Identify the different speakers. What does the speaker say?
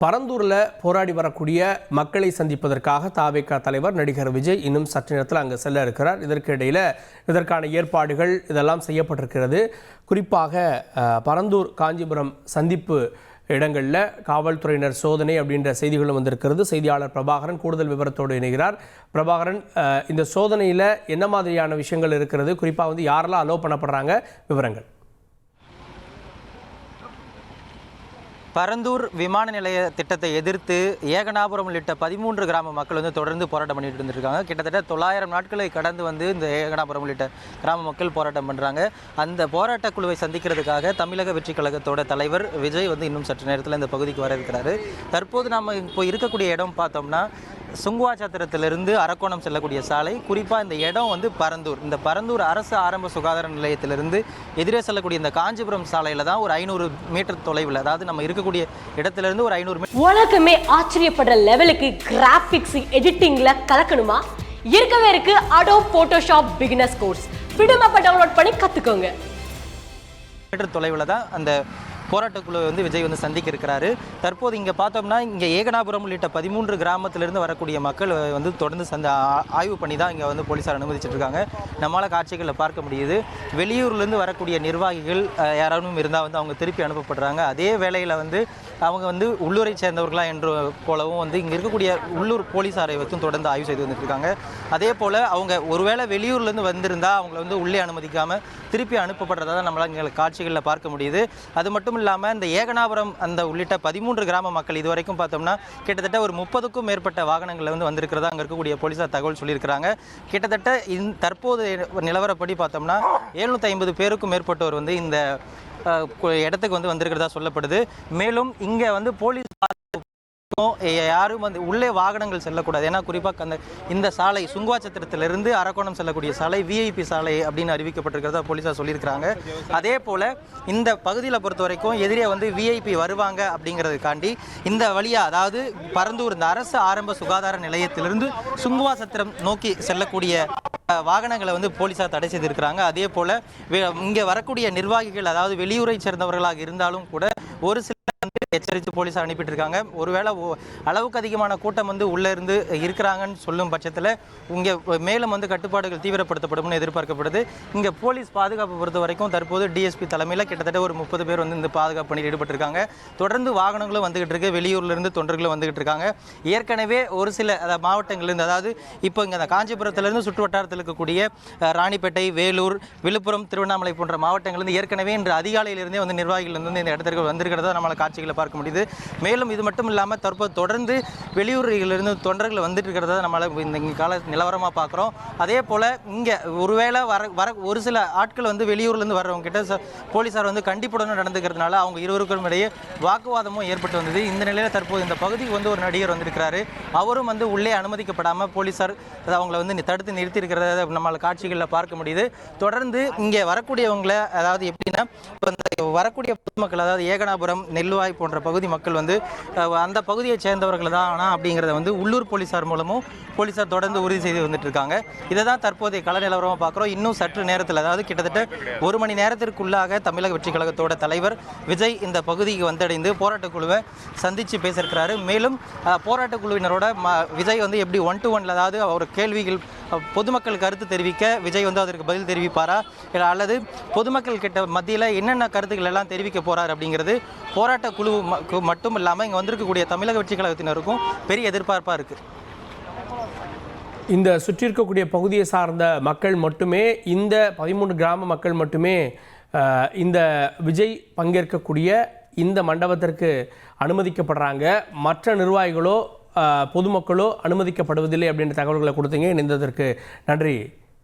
Speaker 1: பரந்தூரில் போராடி வரக்கூடிய மக்களை சந்திப்பதற்காக தாவேகா தலைவர் நடிகர் விஜய் இன்னும் சற்று நேரத்தில் அங்கே செல்ல இருக்கிறார். இதற்கு இடையில் இதற்கான ஏற்பாடுகள் இதெல்லாம் செய்யப்பட்டிருக்கிறது. குறிப்பாக பரந்தூர் காஞ்சிபுரம் சந்திப்பு இடங்களில் காவல்துறையினர் சோதனை அப்படின்ற செய்திகளும் வந்திருக்கிறது. செய்தியாளர் பிரபாகரன் கூடுதல் விவரத்தோடு இணைகிறார். பிரபாகரன், இந்த சோதனையில் என்ன மாதிரியான விஷயங்கள் இருக்கிறது? குறிப்பாக யாரெல்லாம் அலோவ் பண்ணப்படுறாங்க? விவரங்கள்.
Speaker 2: பரந்தூர் விமான நிலைய திட்டத்தை எதிர்த்து ஏகனாபுரம் உள்ளிட்ட 13 கிராம மக்கள் தொடர்ந்து போராட்டம் பண்ணிட்டு இருந்திருக்காங்க. கிட்டத்தட்ட 900 நாட்களை கடந்து இந்த ஏகனாபுரம் உள்ளிட்ட கிராம மக்கள் போராட்டம் பண்ணுறாங்க. அந்த போராட்ட குழுவை சந்திக்கிறதுக்காக தமிழக வெற்றி கழகத்தோட தலைவர் விஜய் இன்னும் சற்று நேரத்தில் இந்த பகுதிக்கு வர இருக்கிறாரு. தற்போது நாம் இப்போ இருக்கக்கூடிய இடம் பார்த்தோம்னா சுங்குவாச்சத்திரத்திலிருந்து அரக்கோணம் செல்லக்கூடிய சாலை. குறிப்பாக இந்த இடம் பரந்தூர், இந்த பரந்தூர் அரசு ஆரம்ப சுகாதார நிலையத்திலிருந்து எதிரே செல்லக்கூடிய இந்த காஞ்சிபுரம் சாலையில் தான் ஒரு 500 மீட்டர் தொலைவில், அதாவது நம்ம இருக்கக்கூடிய இடத்திலிருந்து ஒரு 500 மீட்டர்.
Speaker 3: உலகமே ஆச்சரியப்படுற லெவலுக்கு கிராஃபிக்ஸ் எடிட்டிங்ல கலக்கணுமா? இருக்கவே இருக்கு அடோப் போட்டோஷாப் பிகினர்ஸ் கோர்ஸ். விடுமப்ப டவுன்லோட் பண்ணி கத்துக்கோங்க.
Speaker 2: மீட்டர் தொலைவில் தான் அந்த போராட்டக்குழு விஜய் சந்திக்க இருக்கிறாரு. தற்போது இங்கே பார்த்தோம்னா இங்கே ஏகனாபுரம் உள்ளிட்ட 13 கிராமத்திலிருந்து வரக்கூடிய மக்கள் தொடர்ந்து ஆய்வு பண்ணி தான் இங்கே போலீஸார் அனுமதிச்சுட்டு இருக்காங்க. நம்மளால் காட்சிகளில் பார்க்க முடியுது. வெளியூர்லேருந்து வரக்கூடிய நிர்வாகிகள் யாராலும் இருந்தால் அவங்க திருப்பி அனுப்பப்படுறாங்க. அதே வேளையில் அவங்க உள்ளூரை சேர்ந்தவர்களா என்று போலவும் இங்கே இருக்கக்கூடிய உள்ளூர் போலீஸாரை தொடர்ந்து ஆய்வு செய்து வந்துட்டுருக்காங்க. அதே போல் அவங்க ஒருவேளை வெளியூர்லேருந்து வந்திருந்தால் அவங்கள உள்ளே அனுமதிக்காமல் திருப்பி அனுப்பப்படுறதா தான் நம்மளால் இங்கே காட்சிகளில் பார்க்க முடியுது. அது மட்டும் இல்லாமல் இந்த ஏகனாபுரம் உள்ளிட்ட 13 கிராம மக்கள் இதுவரைக்கும் பார்த்தோம்னா கிட்டத்தட்ட ஒரு 30க்கும் மேற்பட்ட வாகனங்கள் வந்திருக்கிறதா அங்கே இருக்கக்கூடிய போலீஸார் தகவல் சொல்லியிருக்கிறாங்க. கிட்டத்தட்ட தற்போது நிலவரப்படி பார்த்தோம்னா 750 பேருக்கும் மேற்பட்டோர் இந்த இடத்துக்கு வந்திருக்கிறதா சொல்லப்படுது. மேலும் இங்கே போலீஸ் யாரும் உள்ளே வாகனங்கள் செல்லக்கூடாது. ஏன்னா குறிப்பாக இந்த சாலை சுங்குவாச்சத்திரத்திலிருந்து அரக்கோணம் செல்லக்கூடிய சாலை விஐபி சாலை அப்படின்னு அறிவிக்கப்பட்டிருக்கிறதா போலீஸார் சொல்லியிருக்கிறாங்க. அதே போல் இந்த பகுதியில் பொறுத்த வரைக்கும் எதிரே விஐபி வருவாங்க அப்படிங்கிறதுக்காண்டி இந்த வழியாக, அதாவது பரந்தூர் இந்த அரசு ஆரம்ப சுகாதார நிலையத்திலிருந்து சுங்குவாச்சத்திரம் நோக்கி செல்லக்கூடிய வாகனங்களை போலீஸார் தடை செய்திருக்கிறாங்க. அதே போல் இங்கே வரக்கூடிய நிர்வாகிகள், அதாவது வெளியூரை சேர்ந்தவர்களாக இருந்தாலும் கூட ஒரு சில எச்சரித்து போலீஸார் அனுப்பிட்டு இருக்காங்க. ஒருவேளை அளவுக்கு அதிகமான கூட்டம் உள்ளே இருந்து இருக்கிறாங்கன்னு சொல்லும் பட்சத்தில் இங்கே மேலும் கட்டுப்பாடுகள் தீவிரப்படுத்தப்படும் எதிர்பார்க்கப்படுது. இங்கே போலீஸ் பாதுகாப்பு பொறுத்த வரைக்கும் தற்போது டிஎஸ்பி தலைமையில் கிட்டத்தட்ட ஒரு 30 பேர் இந்த பாதுகாப்பு பணியில் ஈடுபட்டிருக்காங்க. தொடர்ந்து வாகனங்களும் வந்துகிட்டு இருக்கு. வெளியூர்லேருந்து தொண்டர்களும் வந்துகிட்டு இருக்காங்க. ஏற்கனவே ஒரு சில மாவட்டங்கள்லேருந்து, அதாவது இப்போ இங்கே காஞ்சிபுரத்திலிருந்து சுற்று வட்டாரத்தில் இருக்கக்கூடிய ராணிப்பேட்டை, வேலூர், விழுப்புரம், திருவண்ணாமலை போன்ற மாவட்டங்கள்லேருந்து ஏற்கனவே இன்று அதிகாலையிலிருந்தே நிர்வாகிகள் இந்த இடத்திற்கு வந்திருக்கிறதா நம்மளால் காட்சிகளை பார்க்க முடியுது. மேலும் இது மட்டும் இல்லாமல் தற்போது தொடர்ந்து வெளியூர்களிலிருந்து தொண்டர்கள் வந்துட்டு இருக்கிறத நம்மளால் இந்த கால நிலவரமாக பார்க்குறோம். அதே போல் இங்கே ஒருவேளை ஒரு சில ஆட்கள் வெளியூர்லேருந்து வர்றவங்க கிட்ட போலீஸார் கண்டிப்புடன் நடந்துக்கிறதுனால அவங்க இருவருக்கும் இடையே வாக்குவாதமும் ஏற்பட்டு வந்தது. இந்த நிலையில் தற்போது இந்த பகுதிக்கு ஒரு நடிகர் வந்திருக்கிறாரு. அவரும் உள்ளே அனுமதிக்கப்படாமல் போலீஸார் அவங்கள தடுத்து நிறுத்தி இருக்கிறத நம்மளால் காட்சிகளில் பார்க்க முடியுது. தொடர்ந்து இங்கே வரக்கூடியவங்களை, அதாவது எப்படின்னா வரக்கூடிய பொதுமக்கள், அதாவது ஏகனாபுரம், நெல்லுவாய் போன்ற பகுதி மக்கள் அந்த பகுதியை சேர்ந்தவர்கள் தான் ஆனால் அப்படிங்கிறத உள்ளூர் போலீஸார் மூலமும் போலீஸார் தொடர்ந்து உறுதி செய்து வந்துட்டு இருக்காங்க. இதை தான் தற்போதைய கள நிலவரமாக பார்க்குறோம். இன்னும் சற்று நேரத்தில், அதாவது கிட்டத்தட்ட 1 மணி நேரத்திற்குள்ளாக தமிழக வெற்றி கழகத்தோட தலைவர் விஜய் இந்த பகுதிக்கு வந்தடைந்து போராட்டக்குழுவை சந்தித்து பேசியிருக்கிறாரு. மேலும் போராட்டக்குழுவினரோட விஜய் எப்படி 1 to 1, அதாவது ஒரு கேள்விகள் பொதுமக்கள் கருத்து தெரிவிக்க விஜய் அதற்கு பதில் தெரிவிப்பாரா, இல்லை அல்லது பொதுமக்கள் கிட்ட மத்தியில் என்னென்ன கருத்துக்கள் எல்லாம் தெரிவிக்க போறார் அப்படிங்கிறது போராட்ட குழு மட்டும் இல்லாமல் இங்கே வந்திருக்கக்கூடிய தமிழக வெற்றி கழகத்தினருக்கும் பெரிய எதிர்பார்ப்பாக இருக்குது.
Speaker 1: இந்த சுற்றி இருக்கக்கூடிய பகுதியை சார்ந்த மக்கள் மட்டுமே, இந்த 13 கிராம மக்கள் மட்டுமே இந்த விஜய் பங்கேற்கக்கூடிய இந்த மண்டபத்திற்கு அனுமதிக்கப்படுறாங்க. மற்ற நிர்வாகிகளோ பொதுமக்களோ அனுமதிக்கப்படுவதில்லை அப்படின்ற தகவல்களை கொடுத்தீங்க. இணைந்ததற்கு நன்றி.